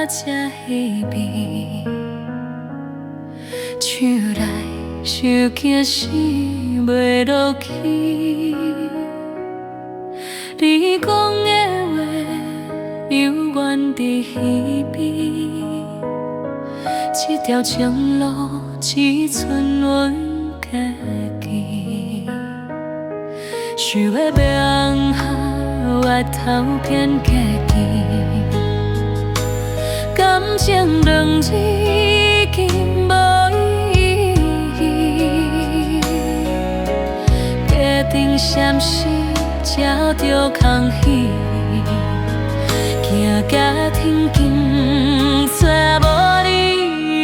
这稀微，唱来想惊是袂落去。你讲的话，犹原伫耳边。这条情路只剩阮家己，想要变下我头偏家己。感情两字已经无意义，决定暂时才着空虚，惊家庭经找无你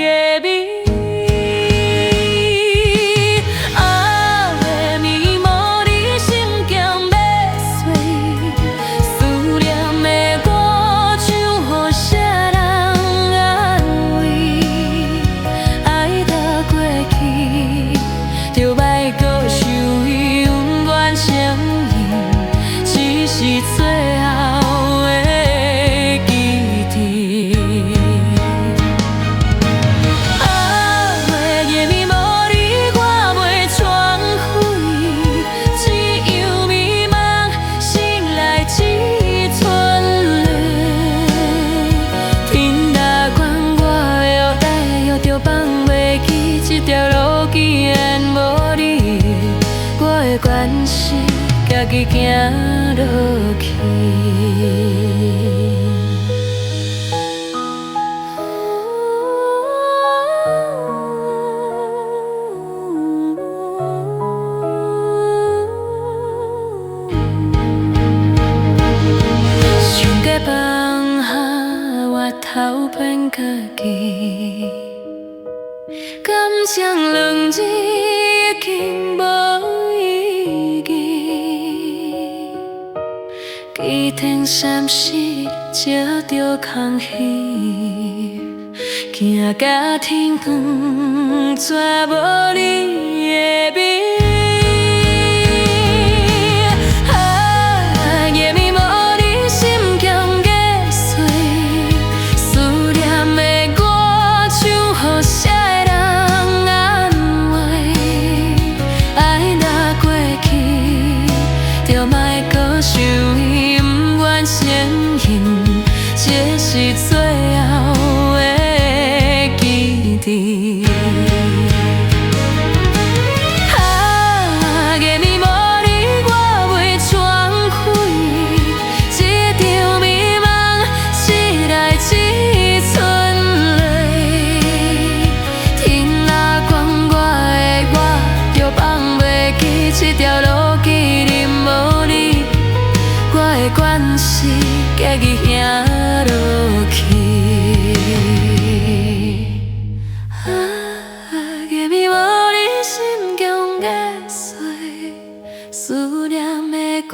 的美。暗暝无你心境要碎，思念的歌唱予谁人安慰？爱到过去，就别搁想伊永远承认，只是最后的记忆。夜暝无你，我袂喘气，只有迷茫，醒来只剩泪。天大管我摇摆，摇着放袂记，这条路既然无你，我的关系家己行落去。想过放下我头偏家己，感情两字已经无意义，几天暂时才着空虚，惊甲天光绝无你的美。夜暝无你，心境易碎，思念的歌唱予谁人安慰？爱若过去，就莫搁想伊，不愿承认，这是最后的记忆。夜暝无你，我袂喘气，这场迷茫，醒来只剩泪。天若管我的我，就放袂记，这条路既然无你，我的关系家己行落去。夜暝无你，心境易碎，思念的歌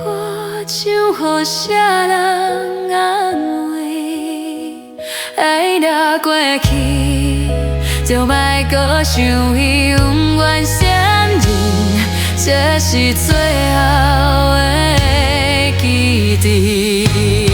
唱予谁人安慰？爱若过去，就莫搁想伊，永远承认，这是最后的记忆。